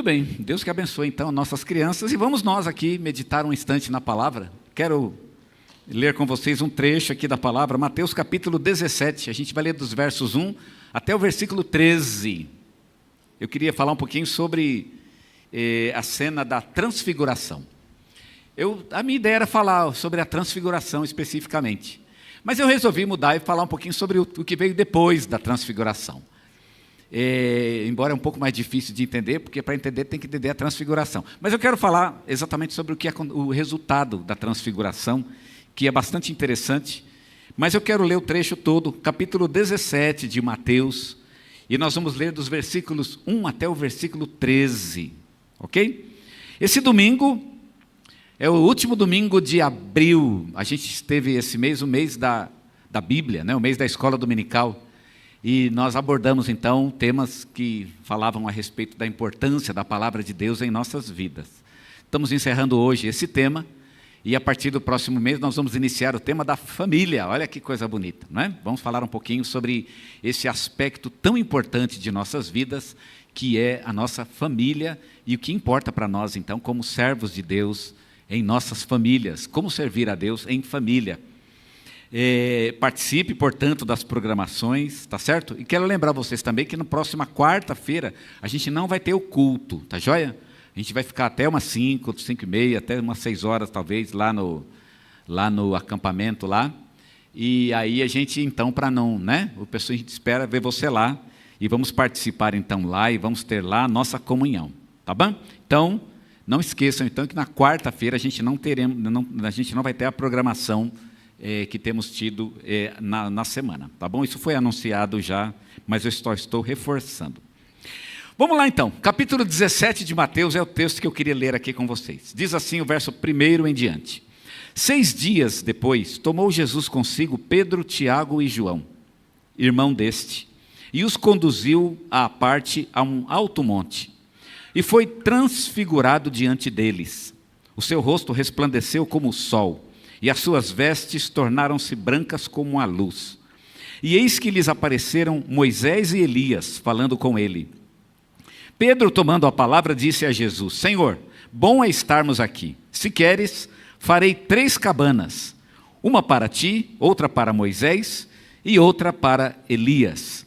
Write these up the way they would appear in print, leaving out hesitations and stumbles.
Muito bem, Deus que abençoe então nossas crianças, e vamos nós aqui meditar um instante na palavra. Quero ler com vocês um trecho aqui da palavra, Mateus capítulo 17, a gente vai ler dos versos 1 até o versículo 13. Eu queria falar um pouquinho sobre a cena da transfiguração. A minha ideia era falar sobre a transfiguração especificamente, mas eu resolvi mudar e falar um pouquinho sobre o que veio depois da transfiguração. Embora é um pouco mais difícil de entender, porque para entender tem que entender a transfiguração. Mas eu quero falar exatamente sobre o que é o resultado da transfiguração, que é bastante interessante. Mas eu quero ler o trecho todo, capítulo 17 de Mateus, e nós vamos ler dos versículos 1 até o versículo 13, ok? Esse domingo é o último domingo de abril. A gente teve esse mês, o mês da Bíblia, né? O mês da escola dominical. E nós abordamos então temas que falavam a respeito da importância da palavra de Deus em nossas vidas. Estamos encerrando hoje esse tema, e a partir do próximo mês nós vamos iniciar o tema da família. Olha que coisa bonita, não é? Vamos falar um pouquinho sobre esse aspecto tão importante de nossas vidas, que é a nossa família, e o que importa para nós então como servos de Deus em nossas famílias, como servir a Deus em família. Participe, portanto, das programações, tá certo? E quero lembrar vocês também que na próxima quarta-feira a gente não vai ter o culto, tá joia? A gente vai ficar até umas 5, 5 e meia, até umas 6 horas talvez, lá no acampamento lá. E aí a gente então, para não, né? O pessoal, a gente espera ver você lá, e vamos participar então lá, e vamos ter lá a nossa comunhão, tá bom? Então, não esqueçam então que na quarta-feira a gente não vai ter a programação que temos tido na semana, tá bom? Isso foi anunciado já, mas eu estou reforçando. Vamos lá então, capítulo 17 de Mateus é o texto que eu queria ler aqui com vocês. Diz assim o verso 1 em diante. 6 dias depois, tomou Jesus consigo Pedro, Tiago e João, irmão deste, e os conduziu à parte a um alto monte, e foi transfigurado diante deles. O seu rosto resplandeceu como o sol, e as suas vestes tornaram-se brancas como a luz. E eis que lhes apareceram Moisés e Elias, falando com ele. Pedro, tomando a palavra, disse a Jesus: Senhor, bom é estarmos aqui. Se queres, farei 3 cabanas, uma para ti, outra para Moisés e outra para Elias.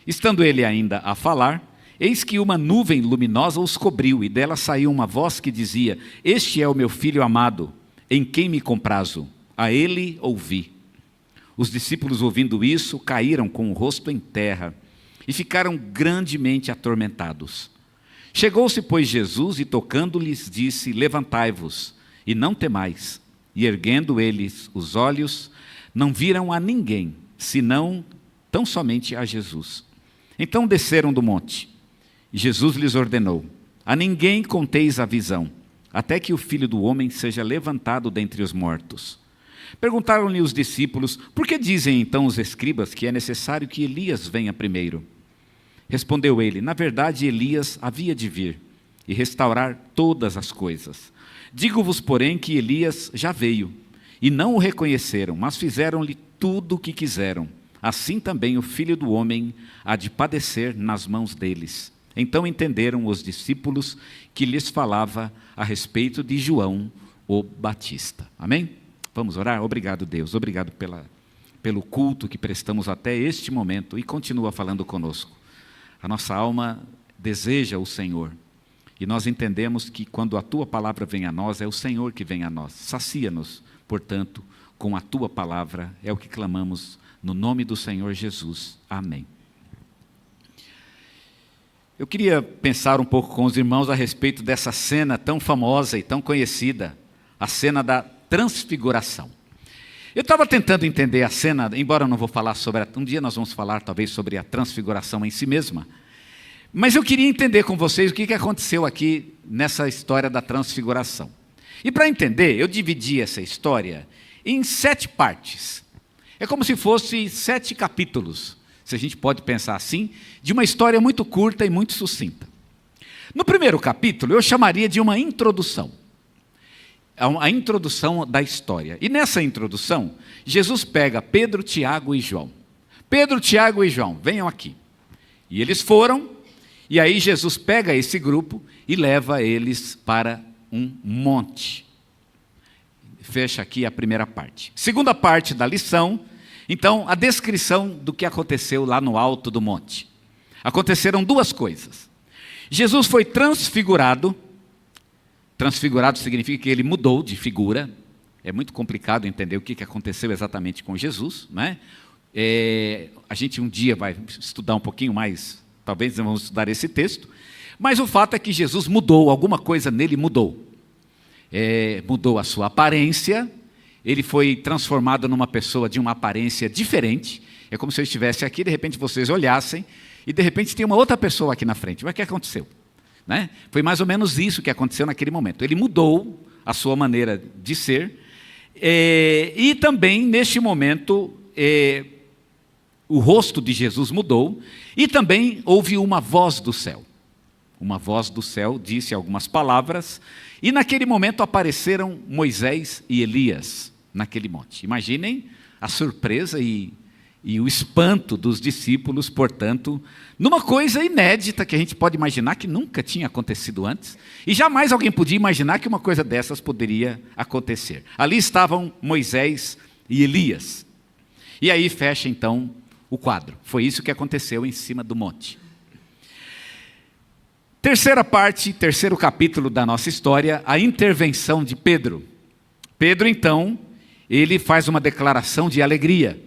Estando ele ainda a falar, eis que uma nuvem luminosa os cobriu, e dela saiu uma voz que dizia: Este é o meu filho amado, em quem me comprazo, a ele ouvi. Os discípulos, ouvindo isso, caíram com o rosto em terra e ficaram grandemente atormentados. Chegou-se, pois, Jesus e tocando-lhes disse: Levantai-vos e não temais. E erguendo eles os olhos, não viram a ninguém, senão tão somente a Jesus. Então desceram do monte, e Jesus lhes ordenou: A ninguém conteis a visão, até que o Filho do Homem seja levantado dentre os mortos. Perguntaram-lhe os discípulos: Por que dizem então os escribas que é necessário que Elias venha primeiro? Respondeu ele: Na verdade, Elias havia de vir e restaurar todas as coisas. Digo-vos, porém, que Elias já veio, e não o reconheceram, mas fizeram-lhe tudo o que quiseram. Assim também o Filho do Homem há de padecer nas mãos deles. Então entenderam os discípulos que lhes falava a respeito de João o Batista. Amém? Vamos orar? Obrigado, Deus. Obrigado pelo culto que prestamos até este momento, e continua falando conosco. A nossa alma deseja o Senhor, e nós entendemos que quando a Tua palavra vem a nós, é o Senhor que vem a nós. Sacia-nos, portanto, com a Tua palavra, é o que clamamos no nome do Senhor Jesus. Amém. Eu queria pensar um pouco com os irmãos a respeito dessa cena tão famosa e tão conhecida, a cena da transfiguração. Eu estava tentando entender a cena, embora eu não vou falar sobre, um dia nós vamos falar talvez sobre a transfiguração em si mesma, mas eu queria entender com vocês o que aconteceu aqui nessa história da transfiguração. E para entender, eu dividi essa história em 7 partes. É como se fosse 7 capítulos, se a gente pode pensar assim, de uma história muito curta e muito sucinta. No primeiro capítulo, eu chamaria de uma introdução. A introdução da história. E nessa introdução, Jesus pega Pedro, Tiago e João. Pedro, Tiago e João, venham aqui. E eles foram, E aí Jesus pega esse grupo e leva eles para um monte. Fecha aqui a primeira parte. Segunda parte da lição, então, a descrição do que aconteceu lá no alto do monte. Aconteceram duas coisas. Jesus foi transfigurado. Transfigurado significa que ele mudou de figura. É muito complicado entender o que aconteceu exatamente com Jesus, né? A gente um dia vai estudar um pouquinho mais, talvez vamos estudar esse texto, mas o fato é que Jesus mudou, alguma coisa nele mudou. Mudou a sua aparência, ele foi transformado numa pessoa de uma aparência diferente. É como se eu estivesse aqui, de repente vocês olhassem, e de repente tem uma outra pessoa aqui na frente. Mas o que aconteceu? Né? Foi mais ou menos isso que aconteceu naquele momento. Ele mudou a sua maneira de ser, e também neste momento o rosto de Jesus mudou, e também houve uma voz do céu. Uma voz do céu disse algumas palavras, e naquele momento apareceram Moisés e Elias naquele monte. Imaginem a surpresa e o espanto dos discípulos, portanto, numa coisa inédita que a gente pode imaginar que nunca tinha acontecido antes, e jamais alguém podia imaginar que uma coisa dessas poderia acontecer. Ali estavam Moisés e Elias. E aí fecha então o quadro. Foi isso que aconteceu em cima do monte. Terceira parte, terceiro capítulo da nossa história, a intervenção de Pedro. Pedro, então, ele faz uma declaração de alegria.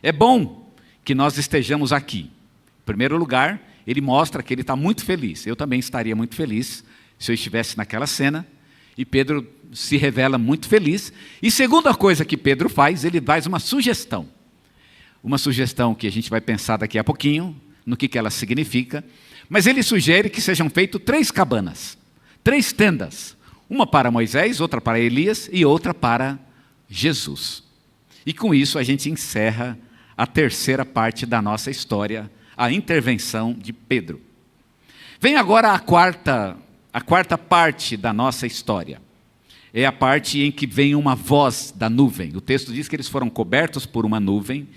É bom que nós estejamos aqui. Em primeiro lugar, ele mostra que ele está muito feliz. Eu também estaria muito feliz se eu estivesse naquela cena. E Pedro se revela muito feliz. E segunda coisa que Pedro faz, ele faz uma sugestão. Uma sugestão que a gente vai pensar daqui a pouquinho, no que ela significa. Mas ele sugere que sejam feitas 3 cabanas, 3 tendas. Uma para Moisés, outra para Elias e outra para Jesus. E com isso a gente encerra a terceira parte da nossa história, a intervenção de Pedro. Vem agora a quarta parte da nossa história. É a parte em que vem uma voz da nuvem. O texto diz que eles foram cobertos por uma nuvem,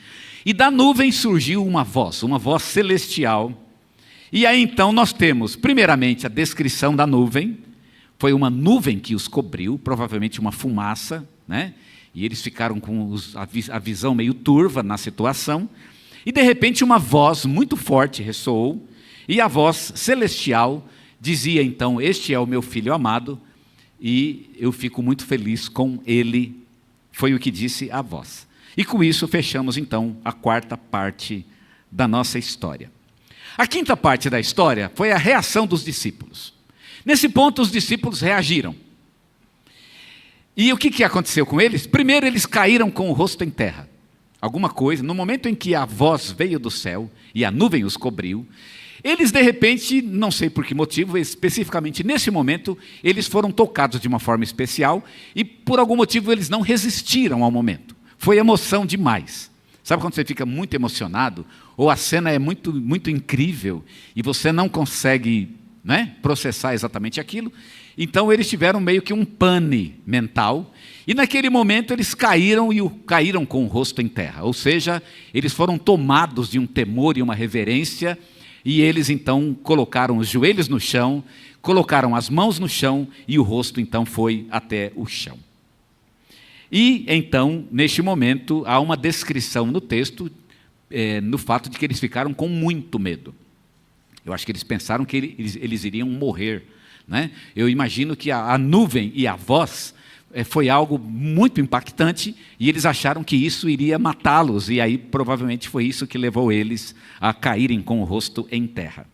e da nuvem surgiu uma voz celestial. E aí então nós temos, primeiramente, a descrição da nuvem. Foi uma nuvem que os cobriu, provavelmente uma fumaça, né? E eles ficaram com a visão meio turva na situação. E de repente uma voz muito forte ressoou, e a voz celestial dizia então: este é o meu filho amado, e eu fico muito feliz com ele. Foi o que disse a voz. E com isso fechamos então a quarta parte da nossa história. A quinta parte da história foi a reação dos discípulos. Nesse ponto, os discípulos reagiram. E o que aconteceu com eles? Primeiro, eles caíram com o rosto em terra. Alguma coisa, no momento em que a voz veio do céu e a nuvem os cobriu, eles de repente, não sei por que motivo, especificamente nesse momento, eles foram tocados de uma forma especial e por algum motivo eles não resistiram ao momento. Foi emoção demais. Sabe quando você fica muito emocionado, ou a cena é muito, muito incrível, e você não consegue, né, processar exatamente aquilo? Então eles tiveram meio que um pane mental, e naquele momento eles caíram com o rosto em terra. Ou seja, eles foram tomados de um temor e uma reverência, e eles então colocaram os joelhos no chão, colocaram as mãos no chão, e o rosto então foi até o chão. E então, neste momento, há uma descrição no texto, no fato de que eles ficaram com muito medo. Eu acho que eles pensaram que eles iriam morrer, né? Eu imagino que a nuvem e a voz foi algo muito impactante, e eles acharam que isso iria matá-los, e aí provavelmente foi isso que levou eles a caírem com o rosto em terra.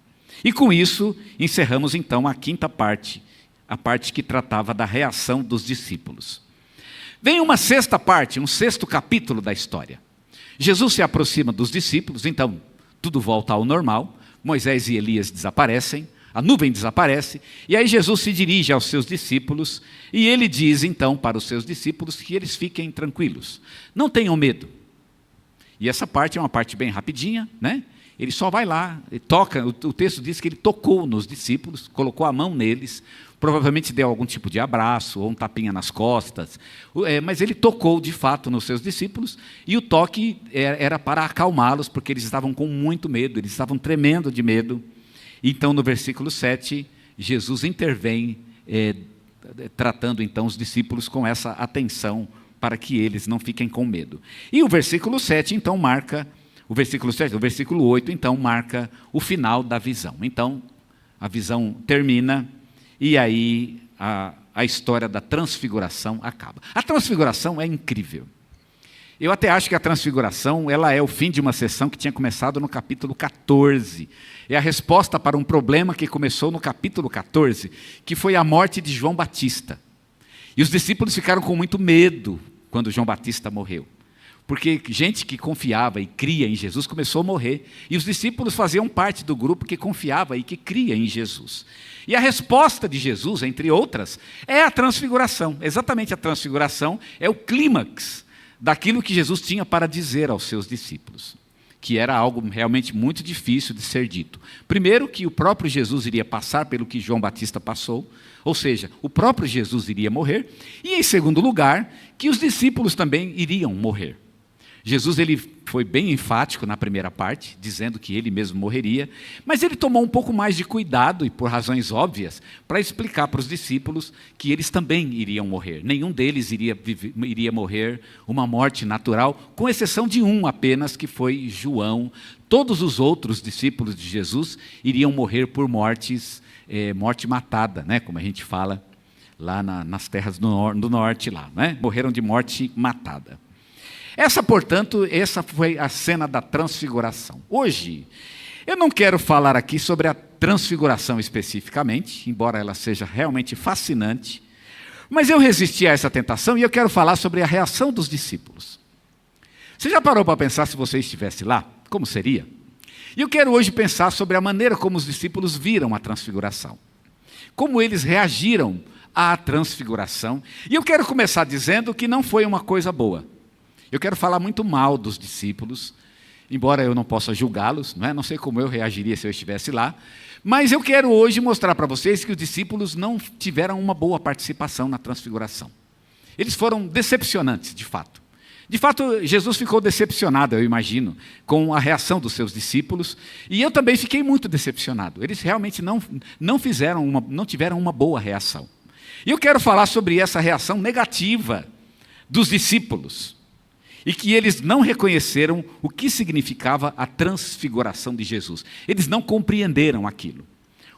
E com isso, encerramos então a quinta parte, a parte que tratava da reação dos discípulos. Vem uma sexta parte, um sexto capítulo da história. Jesus se aproxima dos discípulos, então tudo volta ao normal. Moisés e Elias desaparecem, a nuvem desaparece, e aí Jesus se dirige aos seus discípulos, e ele diz então para os seus discípulos que eles fiquem tranquilos, não tenham medo. E essa parte é uma parte bem rapidinha, né? Ele só vai lá, toca, o texto diz que ele tocou nos discípulos, colocou a mão neles, provavelmente deu algum tipo de abraço, ou um tapinha nas costas, mas ele tocou de fato nos seus discípulos, e o toque era para acalmá-los, porque eles estavam com muito medo, eles estavam tremendo de medo, Então, no versículo 7, Jesus intervém, tratando então os discípulos com essa atenção para que eles não fiquem com medo. E o versículo 7, então, marca, o versículo 8, então, marca o final da visão. Então, a visão termina e aí a história da transfiguração acaba. A transfiguração é incrível. Eu até acho que a transfiguração ela é o fim de uma sessão que tinha começado no capítulo 14. É a resposta para um problema que começou no capítulo 14, que foi a morte de João Batista. E os discípulos ficaram com muito medo quando João Batista morreu. Porque gente que confiava e cria em Jesus começou a morrer. E os discípulos faziam parte do grupo que confiava e que cria em Jesus. E a resposta de Jesus, entre outras, é a transfiguração. Exatamente, a transfiguração é o clímax daquilo que Jesus tinha para dizer aos seus discípulos, que era algo realmente muito difícil de ser dito. Primeiro, que o próprio Jesus iria passar pelo que João Batista passou, ou seja, o próprio Jesus iria morrer, e em segundo lugar, que os discípulos também iriam morrer. Jesus ele foi bem enfático na primeira parte, dizendo que ele mesmo morreria, mas ele tomou um pouco mais de cuidado, e por razões óbvias, para explicar para os discípulos que eles também iriam morrer. Nenhum deles iria morrer uma morte natural, com exceção de um apenas, que foi João. Todos os outros discípulos de Jesus iriam morrer por morte matada, né? Como a gente fala lá nas terras do norte, lá, né? Morreram de morte matada. Portanto, essa foi a cena da transfiguração. Hoje, eu não quero falar aqui sobre a transfiguração especificamente, embora ela seja realmente fascinante, mas eu resisti a essa tentação e eu quero falar sobre a reação dos discípulos. Você já parou para pensar se você estivesse lá? Como seria? E eu quero hoje pensar sobre a maneira como os discípulos viram a transfiguração. Como eles reagiram à transfiguração. E eu quero começar dizendo que não foi uma coisa boa. Eu quero falar muito mal dos discípulos, embora eu não possa julgá-los, não sei como eu reagiria se eu estivesse lá, mas eu quero hoje mostrar para vocês que os discípulos não tiveram uma boa participação na transfiguração. Eles foram decepcionantes, de fato. De fato, Jesus ficou decepcionado, eu imagino, com a reação dos seus discípulos, e eu também fiquei muito decepcionado. Eles realmente não tiveram uma boa reação. E eu quero falar sobre essa reação negativa dos discípulos, e que eles não reconheceram o que significava a transfiguração de Jesus. Eles não compreenderam aquilo.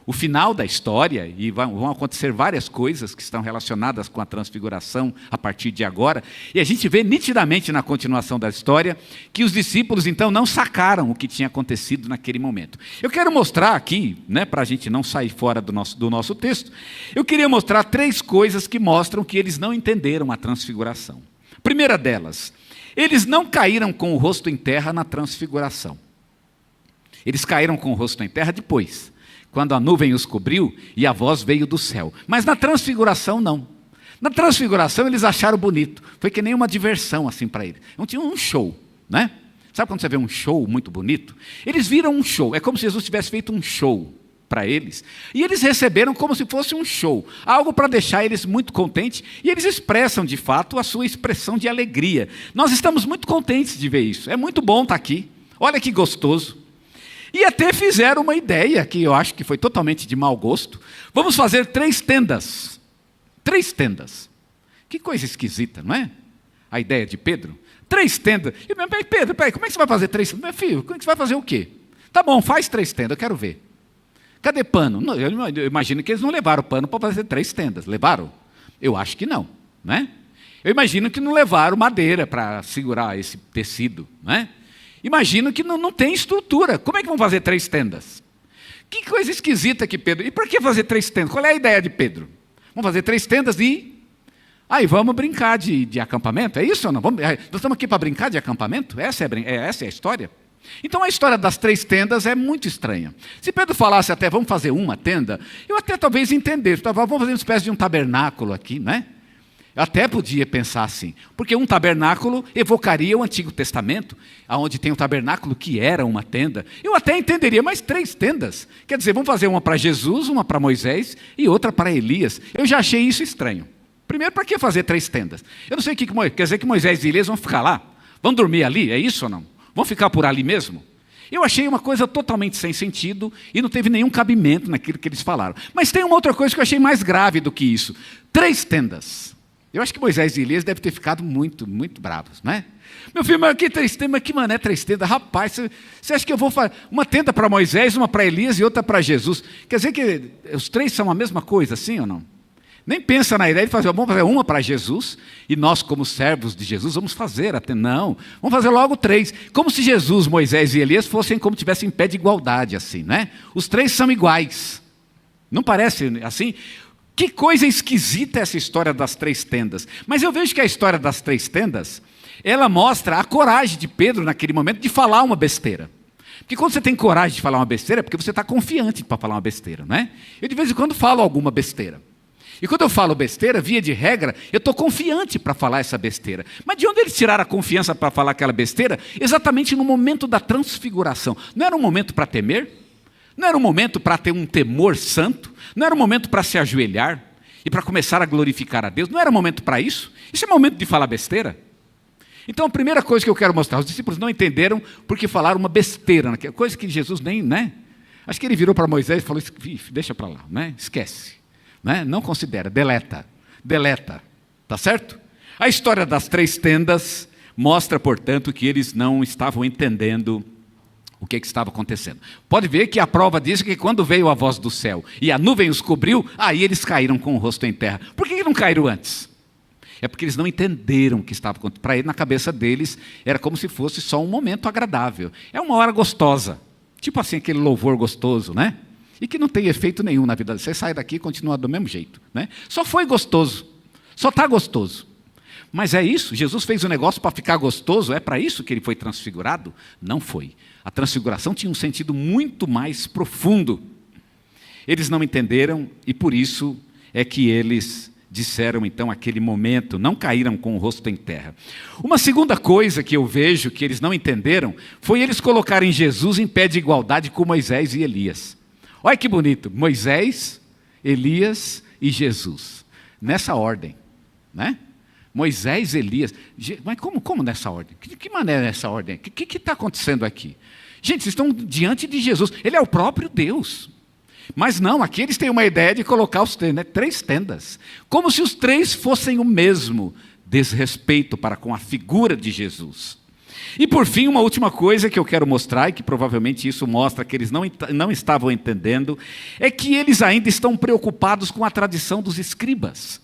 O final da história, e vão acontecer várias coisas que estão relacionadas com a transfiguração a partir de agora, e a gente vê nitidamente na continuação da história que os discípulos então não sacaram o que tinha acontecido naquele momento. Eu quero mostrar aqui, para a gente não sair fora do nosso texto, eu queria mostrar 3 coisas que mostram que eles não entenderam a transfiguração. Primeira delas, eles não caíram com o rosto em terra na transfiguração. Eles caíram com o rosto em terra depois, quando a nuvem os cobriu e a voz veio do céu. Mas na transfiguração, não. Na transfiguração, eles acharam bonito. Foi que nem uma diversão assim para eles. Não tinha um show, né? Sabe quando você vê um show muito bonito? Eles viram um show. É como se Jesus tivesse feito um show para eles, e eles receberam como se fosse um show, algo para deixar eles muito contentes, e eles expressam de fato a sua expressão de alegria. Nós estamos muito contentes de ver isso, é muito bom estar aqui, olha que gostoso. E até fizeram uma ideia, que eu acho que foi totalmente de mau gosto, vamos fazer 3 tendas, 3 tendas, que coisa esquisita, não é? A ideia de Pedro, 3 tendas, e Pedro, como é que você vai fazer 3 tendas? Meu filho, como é que você vai fazer o quê? Tá bom, faz 3 tendas, eu quero ver. Cadê pano? Eu imagino que eles não levaram pano para fazer 3 tendas. Levaram? Eu acho que não, né? Eu imagino que não levaram madeira para segurar esse tecido, né? Imagino que não tem estrutura. Como é que vão fazer 3 tendas? Que coisa esquisita que Pedro... E por que fazer 3 tendas? Qual é a ideia de Pedro? Vamos fazer 3 tendas e... Aí vamos brincar de acampamento? É isso ou não? Nós estamos aqui para brincar de acampamento? Essa é a história? Então a história das 3 tendas é muito estranha. Se Pedro falasse até, vamos fazer uma tenda, eu até talvez entendesse, vamos fazer uma espécie de um tabernáculo aqui, né? Eu até podia pensar assim, porque um tabernáculo evocaria o Antigo Testamento, onde tem um tabernáculo que era uma tenda. Eu até entenderia, mas 3 tendas? Quer dizer, vamos fazer uma para Jesus, uma para Moisés e outra para Elias. Eu já achei isso estranho. Primeiro, para que fazer 3 tendas? Eu não sei o que quer dizer que Moisés e Elias vão ficar lá. Vão dormir ali, é isso ou não? Vão ficar por ali mesmo? Eu achei uma coisa totalmente sem sentido e não teve nenhum cabimento naquilo que eles falaram. Mas tem uma outra coisa que eu achei mais grave do que isso. 3 tendas. Eu acho que Moisés e Elias devem ter ficado muito, muito bravos, né? Meu filho, mas que 3 tendas? Mas que mané 3 tendas? Rapaz, você acha que eu vou fazer uma tenda para Moisés, uma para Elias e outra para Jesus? Quer dizer que os 3 são a mesma coisa, sim ou não? Nem pensa na ideia de fazer, vamos fazer uma para Jesus, e nós, como servos de Jesus, vamos fazer até. Não, vamos fazer logo 3. Como se Jesus, Moisés e Elias fossem como tivessem em pé de igualdade, assim, né? Os 3 são iguais. Não parece assim? Que coisa esquisita essa história das 3 tendas. Mas eu vejo que a história das 3 tendas, ela mostra a coragem de Pedro, naquele momento, de falar uma besteira. Porque quando você tem coragem de falar uma besteira, é porque você está confiante para falar uma besteira, não é? Eu, de vez em quando, falo alguma besteira. E quando eu falo besteira, via de regra, eu estou confiante para falar essa besteira. Mas de onde eles tiraram a confiança para falar aquela besteira? Exatamente no momento da transfiguração. Não era um momento para temer? Não era um momento para ter um temor santo? Não era um momento para se ajoelhar e para começar a glorificar a Deus? Não era momento para isso? Isso é momento de falar besteira? Então a primeira coisa que eu quero mostrar, os discípulos não entenderam porque falaram uma besteira, coisa que Jesus nem, né? Acho que ele virou para Moisés e falou, deixa para lá, né? Esquece. Não considera, deleta, tá certo? A história das 3 tendas mostra, portanto, que eles não estavam entendendo o que estava acontecendo. Pode ver que a prova diz que quando veio a voz do céu e a nuvem os cobriu, aí eles caíram com o rosto em terra. Por que não caíram antes? É porque eles não entenderam o que estava acontecendo. Para ele, na cabeça deles, era como se fosse só um momento agradável. É uma hora gostosa, tipo assim, aquele louvor gostoso, né? E que não tem efeito nenhum na vida. Você sai daqui e continua do mesmo jeito, né? Só foi gostoso, só está gostoso. Mas é isso? Jesus fez o negócio para ficar gostoso? É para isso que ele foi transfigurado? Não foi. A transfiguração tinha um sentido muito mais profundo. Eles não entenderam e por isso é que eles disseram então aquele momento, não caíram com o rosto em terra. Uma segunda coisa que eu vejo que eles não entenderam foi eles colocarem Jesus em pé de igualdade com Moisés e Elias. Olha que bonito, Moisés, Elias e Jesus, nessa ordem, né? Moisés, Elias, mas como nessa ordem? Que maneira é essa ordem? O que está acontecendo aqui? Gente, vocês estão diante de Jesus, ele é o próprio Deus. Mas não, aqui eles têm uma ideia de colocar os 3, né? 3 tendas, como se os 3 fossem o mesmo desrespeito para com a figura de Jesus. E por fim, uma última coisa que eu quero mostrar, e que provavelmente isso mostra que eles não estavam entendendo, é que eles ainda estão preocupados com a tradição dos escribas.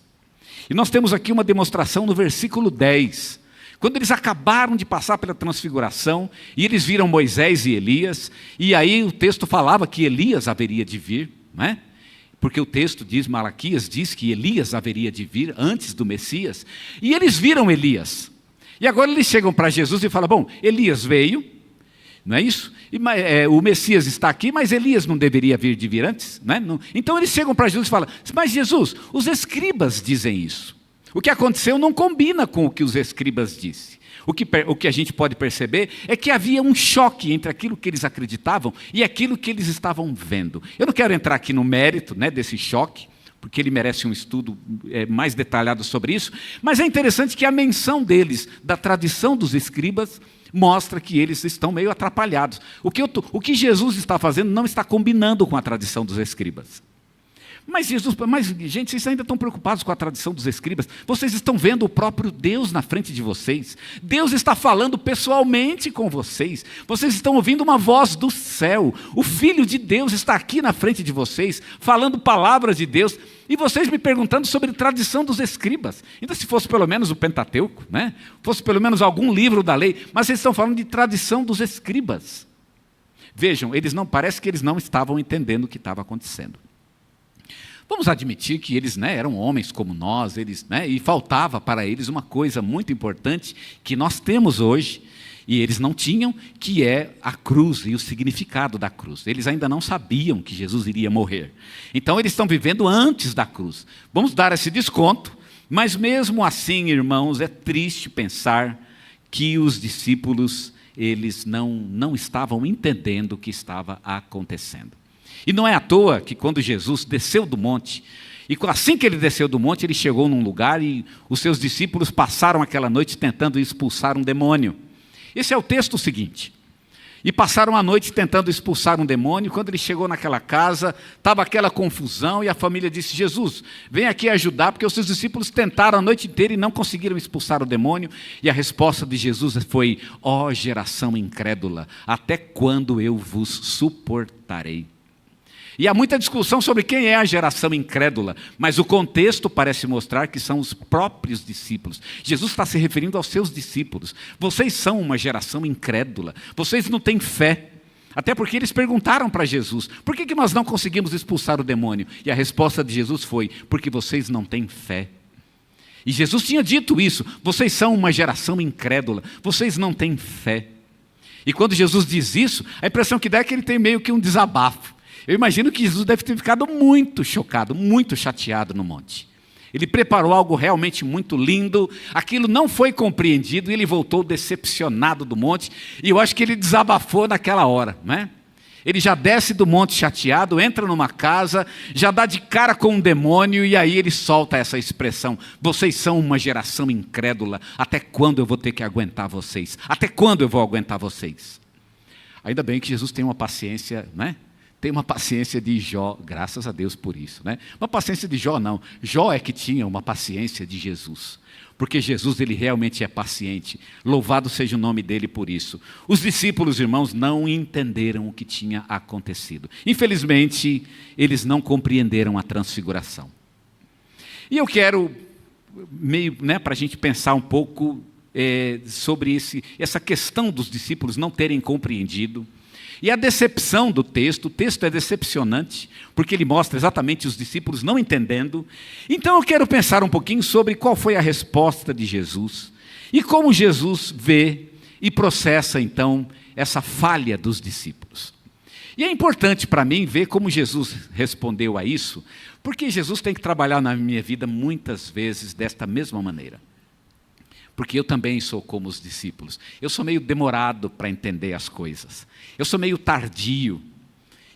E nós temos aqui uma demonstração no versículo 10. Quando eles acabaram de passar pela transfiguração, e eles viram Moisés e Elias, e aí o texto falava que Elias haveria de vir, né? Porque o texto diz, Malaquias diz que Elias haveria de vir antes do Messias, e eles viram Elias. E agora eles chegam para Jesus e falam, bom, Elias veio, não é isso? O Messias está aqui, mas Elias não deveria vir antes? Né? Então eles chegam para Jesus e falam, mas Jesus, os escribas dizem isso. O que aconteceu não combina com o que os escribas disseram. O que a gente pode perceber é que havia um choque entre aquilo que eles acreditavam e aquilo que eles estavam vendo. Eu não quero entrar aqui no mérito, né, desse choque, porque ele merece um estudo mais detalhado sobre isso, mas é interessante que a menção deles, da tradição dos escribas, mostra que eles estão meio atrapalhados. O que Jesus está fazendo não está combinando com a tradição dos escribas. Mas gente, vocês ainda estão preocupados com a tradição dos escribas? Vocês estão vendo o próprio Deus na frente de vocês. Deus está falando pessoalmente com vocês. Vocês estão ouvindo uma voz do céu. O Filho de Deus está aqui na frente de vocês, falando palavras de Deus. E vocês me perguntando sobre a tradição dos escribas. Ainda se fosse pelo menos o Pentateuco, né? Fosse pelo menos algum livro da lei. Mas vocês estão falando de tradição dos escribas. Vejam, parece que eles não estavam entendendo o que estava acontecendo. Vamos admitir que eles, eram homens como nós, e faltava para eles uma coisa muito importante que nós temos hoje, e eles não tinham, que é a cruz e o significado da cruz. Eles ainda não sabiam que Jesus iria morrer. Então eles estão vivendo antes da cruz. Vamos dar esse desconto, mas mesmo assim, irmãos, é triste pensar que os discípulos, eles não estavam entendendo o que estava acontecendo. E não é à toa que quando Jesus desceu do monte, e assim que ele desceu do monte, ele chegou num lugar e os seus discípulos passaram aquela noite tentando expulsar um demônio. Esse é o texto seguinte. E passaram a noite tentando expulsar um demônio. Quando ele chegou naquela casa, estava aquela confusão e a família disse: Jesus, vem aqui ajudar, porque os seus discípulos tentaram a noite inteira e não conseguiram expulsar o demônio. E a resposta de Jesus foi: ó geração incrédula, até quando eu vos suportarei? E há muita discussão sobre quem é a geração incrédula, mas o contexto parece mostrar que são os próprios discípulos. Jesus está se referindo aos seus discípulos. Vocês são uma geração incrédula, vocês não têm fé. Até porque eles perguntaram para Jesus: por que nós não conseguimos expulsar o demônio? E a resposta de Jesus foi: porque vocês não têm fé. E Jesus tinha dito isso: vocês são uma geração incrédula, vocês não têm fé. E quando Jesus diz isso, a impressão que dá é que ele tem meio que um desabafo. Eu imagino que Jesus deve ter ficado muito chocado, muito chateado no monte. Ele preparou algo realmente muito lindo, aquilo não foi compreendido e ele voltou decepcionado do monte. E eu acho que ele desabafou naquela hora, né? Ele já desce do monte chateado, entra numa casa, já dá de cara com um demônio e aí ele solta essa expressão: vocês são uma geração incrédula, até quando eu vou ter que aguentar vocês? Até quando eu vou aguentar vocês? Ainda bem que Jesus tem uma paciência, né? Tem uma paciência de Jó, graças a Deus por isso, né? Uma paciência de Jó não, Jó é que tinha uma paciência de Jesus, porque Jesus ele realmente é paciente, louvado seja o nome dele por isso. Os discípulos, irmãos, não entenderam o que tinha acontecido, infelizmente eles não compreenderam a transfiguração. E eu quero, meio, né, para a gente pensar um pouco sobre essa questão dos discípulos não terem compreendido. E a decepção do texto, o texto é decepcionante, porque ele mostra exatamente os discípulos não entendendo. Então eu quero pensar um pouquinho sobre qual foi a resposta de Jesus, e como Jesus vê e processa então essa falha dos discípulos. E é importante para mim ver como Jesus respondeu a isso, porque Jesus tem que trabalhar na minha vida muitas vezes desta mesma maneira. Porque eu também sou como os discípulos. Eu sou meio demorado para entender as coisas. Eu sou meio tardio.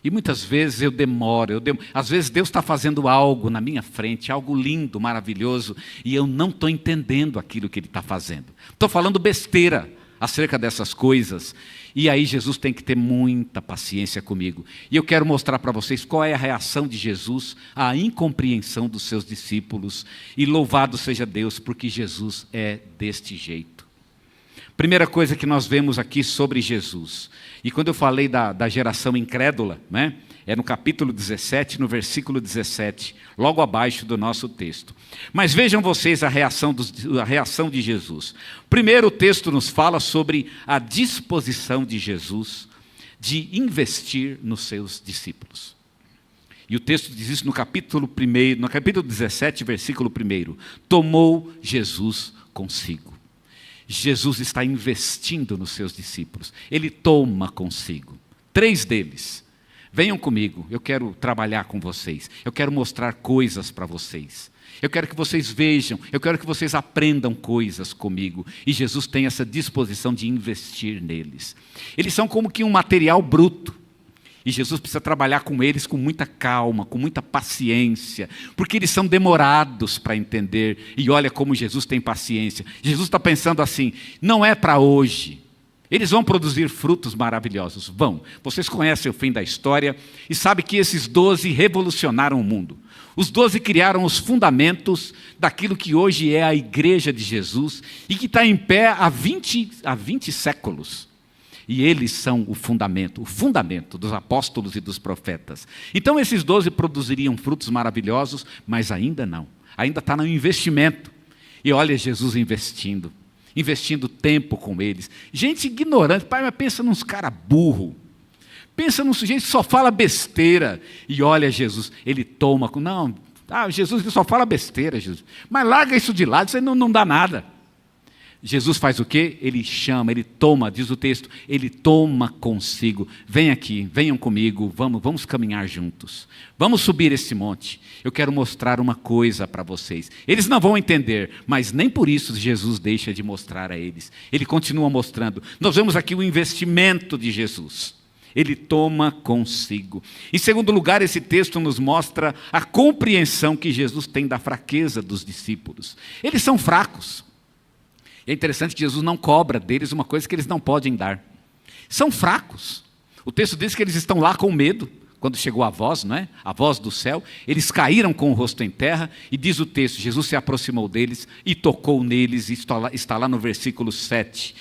E muitas vezes eu demoro. Às vezes Deus está fazendo algo na minha frente, algo lindo, maravilhoso, e eu não estou entendendo aquilo que Ele está fazendo. Estou falando besteira acerca dessas coisas. E aí Jesus tem que ter muita paciência comigo. E eu quero mostrar para vocês qual é a reação de Jesus à incompreensão dos seus discípulos. E louvado seja Deus, porque Jesus é deste jeito. Primeira coisa que nós vemos aqui sobre Jesus. E quando eu falei da geração incrédula, né? É no capítulo 17, no versículo 17, logo abaixo do nosso texto. Mas vejam vocês a reação de Jesus. Primeiro o texto nos fala sobre a disposição de Jesus de investir nos seus discípulos. E o texto diz isso no capítulo 17, versículo 1. Tomou Jesus consigo. Jesus está investindo nos seus discípulos. Ele toma consigo. 3 deles. Venham comigo, eu quero trabalhar com vocês, eu quero mostrar coisas para vocês, eu quero que vocês vejam, eu quero que vocês aprendam coisas comigo. E Jesus tem essa disposição de investir neles. Eles são como que um material bruto, e Jesus precisa trabalhar com eles com muita calma, com muita paciência, porque eles são demorados para entender. E olha como Jesus tem paciência. Jesus está pensando assim: não é para hoje. Eles vão produzir frutos maravilhosos, vão. Vocês conhecem o fim da história e sabem que esses 12 revolucionaram o mundo. Os 12 criaram os fundamentos daquilo que hoje é a igreja de Jesus e que está em pé há 20 séculos. E eles são o fundamento dos apóstolos e dos profetas. Então esses 12 produziriam frutos maravilhosos, mas ainda não. Ainda está no investimento. E olha Jesus investindo tempo com eles. Gente ignorante, pai, mas pensa nos caras burros. Pensa num sujeito que só fala besteira. E olha Jesus, ele toma. Jesus ele só fala besteira, Jesus. Mas larga isso de lado, isso não dá nada. Jesus faz o quê? Ele chama, ele toma, diz o texto, ele toma consigo. Vem aqui, venham comigo, vamos caminhar juntos. Vamos subir esse monte. Eu quero mostrar uma coisa para vocês. Eles não vão entender, mas nem por isso Jesus deixa de mostrar a eles. Ele continua mostrando. Nós vemos aqui o investimento de Jesus. Ele toma consigo. Em segundo lugar, esse texto nos mostra a compreensão que Jesus tem da fraqueza dos discípulos. Eles são fracos. É interessante que Jesus não cobra deles uma coisa que eles não podem dar. São fracos. O texto diz que eles estão lá com medo, quando chegou a voz, não é? A voz do céu. Eles caíram com o rosto em terra, e diz o texto, Jesus se aproximou deles e tocou neles, e está lá no versículo 7.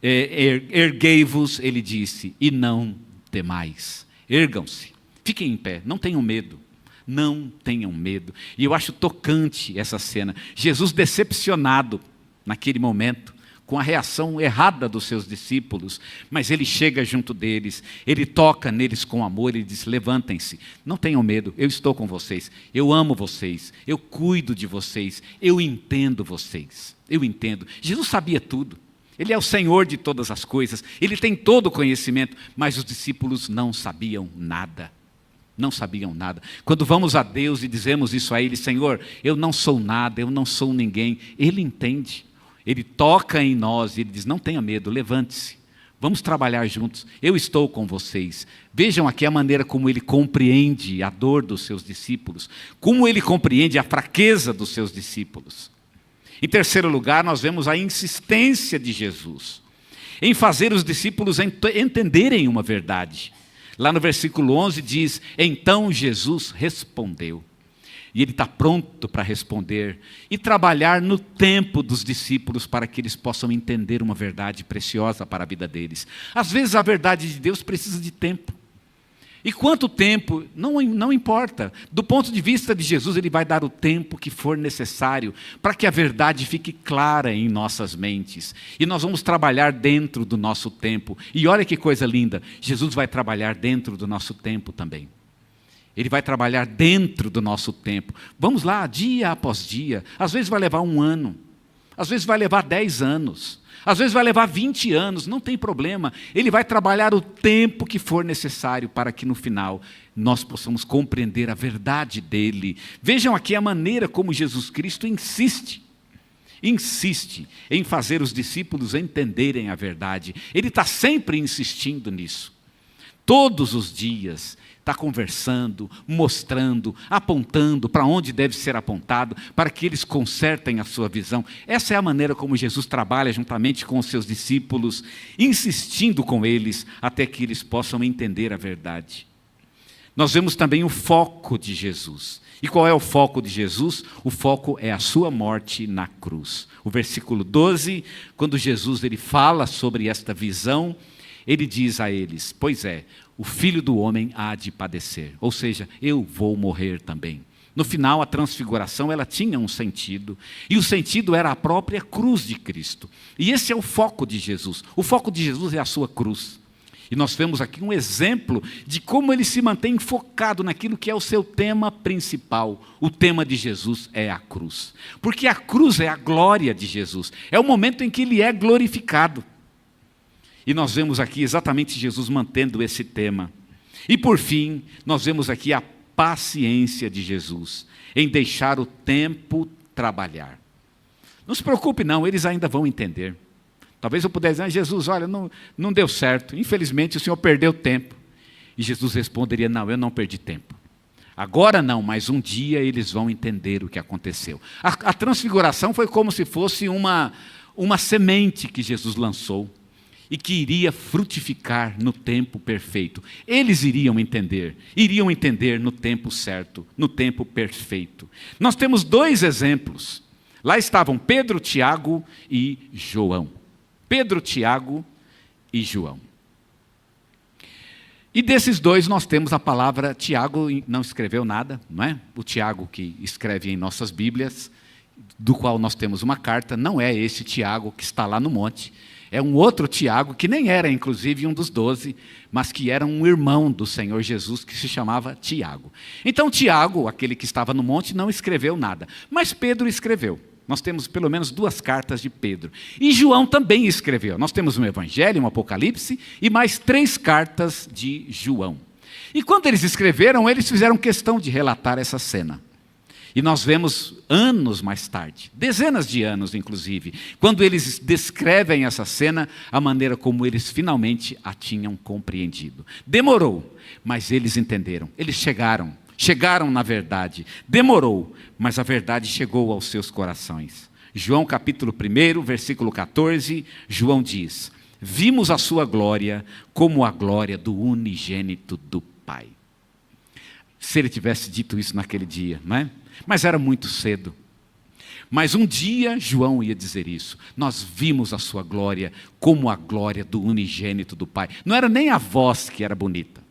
Erguei-vos, ele disse, e não temais. Ergam-se, fiquem em pé, não tenham medo. Não tenham medo. E eu acho tocante essa cena. Jesus decepcionado naquele momento, com a reação errada dos seus discípulos, mas ele chega junto deles, ele toca neles com amor, ele diz, levantem-se, não tenham medo, eu estou com vocês, eu amo vocês, eu cuido de vocês, eu entendo vocês, eu entendo. Jesus sabia tudo, ele é o Senhor de todas as coisas, ele tem todo o conhecimento, mas os discípulos não sabiam nada. Não sabiam nada. Quando vamos a Deus e dizemos isso a Ele, Senhor, eu não sou nada, eu não sou ninguém, Ele entende. Ele toca em nós e Ele diz, não tenha medo, levante-se, vamos trabalhar juntos, eu estou com vocês. Vejam aqui a maneira como Ele compreende a dor dos seus discípulos, como Ele compreende a fraqueza dos seus discípulos. Em terceiro lugar, nós vemos a insistência de Jesus em fazer os discípulos entenderem uma verdade. Lá no versículo 11 diz, então Jesus respondeu. E ele está pronto para responder e trabalhar no tempo dos discípulos para que eles possam entender uma verdade preciosa para a vida deles. Às vezes a verdade de Deus precisa de tempo. E quanto tempo, não importa. Do ponto de vista de Jesus, Ele vai dar o tempo que for necessário para que a verdade fique clara em nossas mentes. E nós vamos trabalhar dentro do nosso tempo. E olha que coisa linda, Jesus vai trabalhar dentro do nosso tempo também. Ele vai trabalhar dentro do nosso tempo. Vamos lá, dia após dia. Às vezes vai levar 1 ano, às vezes vai levar 10 anos. Às vezes vai levar 20 anos, não tem problema. Ele vai trabalhar o tempo que for necessário para que no final nós possamos compreender a verdade dele. Vejam aqui a maneira como Jesus Cristo insiste em fazer os discípulos entenderem a verdade. Ele está sempre insistindo nisso. Todos os dias está conversando, mostrando, apontando para onde deve ser apontado, para que eles consertem a sua visão. Essa é a maneira como Jesus trabalha juntamente com os seus discípulos, insistindo com eles até que eles possam entender a verdade. Nós vemos também o foco de Jesus. E qual é o foco de Jesus? O foco é a sua morte na cruz. O versículo 12, quando Jesus ele fala sobre esta visão, ele diz a eles, pois é, o Filho do Homem há de padecer, ou seja, eu vou morrer também. No final, a transfiguração ela tinha um sentido, e o sentido era a própria cruz de Cristo. E esse é o foco de Jesus. O foco de Jesus é a sua cruz. E nós vemos aqui um exemplo de como ele se mantém focado naquilo que é o seu tema principal. O tema de Jesus é a cruz. Porque a cruz é a glória de Jesus. É o momento em que ele é glorificado. E nós vemos aqui exatamente Jesus mantendo esse tema. E por fim, nós vemos aqui a paciência de Jesus em deixar o tempo trabalhar. Não se preocupe não, eles ainda vão entender. Talvez eu pudesse dizer, Jesus, olha, não deu certo, infelizmente o Senhor perdeu tempo. E Jesus responderia, não, eu não perdi tempo. Agora não, mas um dia eles vão entender o que aconteceu. A transfiguração foi como se fosse uma semente que Jesus lançou e que iria frutificar no tempo perfeito. Eles iriam entender no tempo certo, no tempo perfeito. Nós temos 2 exemplos. Lá estavam Pedro, Tiago e João. Pedro, Tiago e João. E desses 2 nós temos a palavra, Tiago não escreveu nada, não é? O Tiago que escreve em nossas Bíblias, do qual nós temos uma carta, não é esse Tiago que está lá no monte. É um outro Tiago, que nem era inclusive um dos 12, mas que era um irmão do Senhor Jesus, que se chamava Tiago. Então Tiago, aquele que estava no monte, não escreveu nada, mas Pedro escreveu. Nós temos pelo menos 2 cartas de Pedro. E João também escreveu. Nós temos um Evangelho, um Apocalipse, e mais 3 cartas de João. E quando eles escreveram, eles fizeram questão de relatar essa cena. E nós vemos anos mais tarde, dezenas de anos inclusive, quando eles descrevem essa cena, a maneira como eles finalmente a tinham compreendido. Demorou, mas eles entenderam, eles chegaram na verdade. Demorou, mas a verdade chegou aos seus corações. João capítulo 1, versículo 14, João diz, vimos a sua glória como a glória do unigênito do Pai. Se ele tivesse dito isso naquele dia, não é? Mas era muito cedo. Mas um dia João ia dizer isso. Nós vimos a sua glória como a glória do unigênito do Pai. Não era nem a voz que era bonita.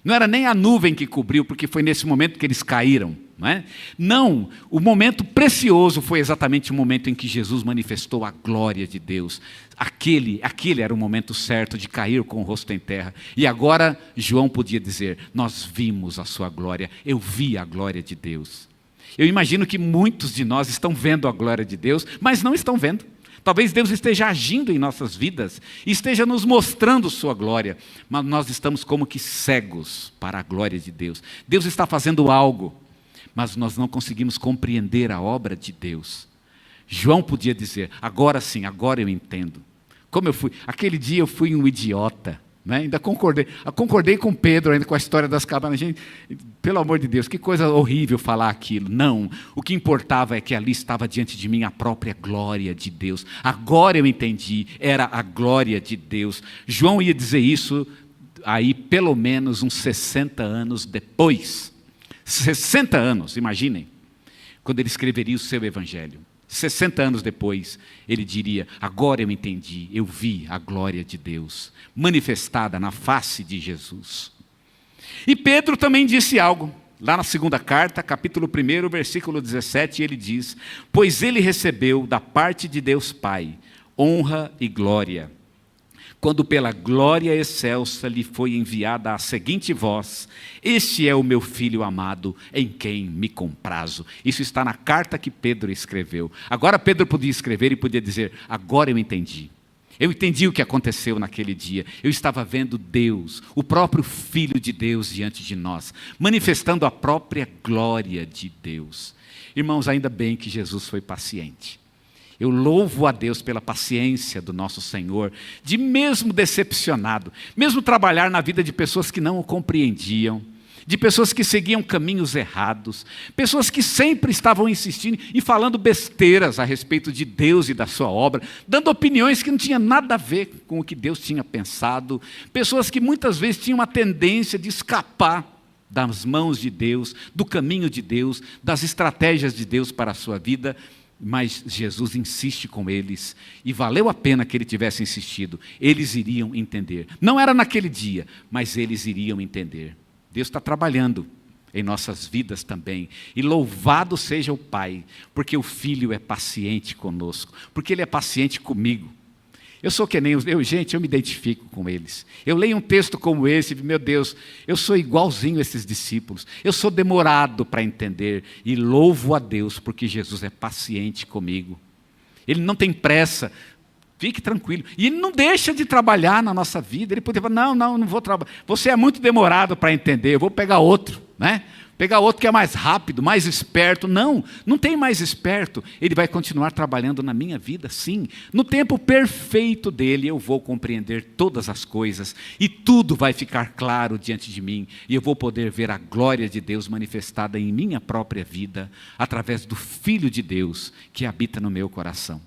Não era nem a nuvem que cobriu, porque foi nesse momento que eles caíram. Não é? Não, o momento precioso foi exatamente o momento em que Jesus manifestou a glória de Deus. Aquele era o momento certo de cair com o rosto em terra. E agora João podia dizer, nós vimos a sua glória, eu vi a glória de Deus. Eu imagino que muitos de nós estão vendo a glória de Deus, mas não estão vendo. Talvez Deus esteja agindo em nossas vidas e esteja nos mostrando sua glória, mas nós estamos como que cegos para a glória de Deus. Deus está fazendo algo, mas nós não conseguimos compreender a obra de Deus. João podia dizer, agora sim, agora eu entendo. Como eu fui, aquele dia eu fui um idiota. Né? Ainda concordei com Pedro ainda com a história das cabanas. Gente, pelo amor de Deus, que coisa horrível falar aquilo. Não, o que importava é que ali estava diante de mim a própria glória de Deus. Agora eu entendi, era a glória de Deus. João ia dizer isso aí pelo menos uns 60 anos depois. 60 anos, imaginem, quando ele escreveria o seu evangelho. 60 anos depois, ele diria, agora eu entendi, eu vi a glória de Deus, manifestada na face de Jesus. E Pedro também disse algo, lá na segunda carta, capítulo 1, versículo 17, ele diz, pois ele recebeu da parte de Deus Pai, honra e glória, quando pela glória excelsa lhe foi enviada a seguinte voz, este é o meu filho amado, em quem me comprazo. Isso está na carta que Pedro escreveu. Agora Pedro podia escrever e podia dizer, agora eu entendi. Eu entendi o que aconteceu naquele dia. Eu estava vendo Deus, o próprio Filho de Deus diante de nós, manifestando a própria glória de Deus. Irmãos, ainda bem que Jesus foi paciente. Eu louvo a Deus pela paciência do nosso Senhor, de mesmo decepcionado, mesmo trabalhar na vida de pessoas que não o compreendiam, de pessoas que seguiam caminhos errados, pessoas que sempre estavam insistindo e falando besteiras a respeito de Deus e da sua obra, dando opiniões que não tinham nada a ver com o que Deus tinha pensado, pessoas que muitas vezes tinham uma tendência de escapar das mãos de Deus, do caminho de Deus, das estratégias de Deus para a sua vida. Mas Jesus insiste com eles, e valeu a pena que ele tivesse insistido. Eles iriam entender. Não era naquele dia, mas eles iriam entender. Deus está trabalhando em nossas vidas também. E louvado seja o Pai, porque o Filho é paciente conosco, porque Ele é paciente comigo. Eu sou que nem gente, eu me identifico com eles. Eu leio um texto como esse, meu Deus, eu sou igualzinho a esses discípulos. Eu sou demorado para entender e louvo a Deus porque Jesus é paciente comigo. Ele não tem pressa, fique tranquilo. E Ele não deixa de trabalhar na nossa vida. Ele poderia falar, não vou trabalhar. Você é muito demorado para entender, eu vou pegar outro, né? Pegar outro que é mais rápido, mais esperto. Não tem mais esperto. Ele vai continuar trabalhando na minha vida, sim. No tempo perfeito dele, eu vou compreender todas as coisas. E tudo vai ficar claro diante de mim. E eu vou poder ver a glória de Deus manifestada em minha própria vida, através do Filho de Deus que habita no meu coração.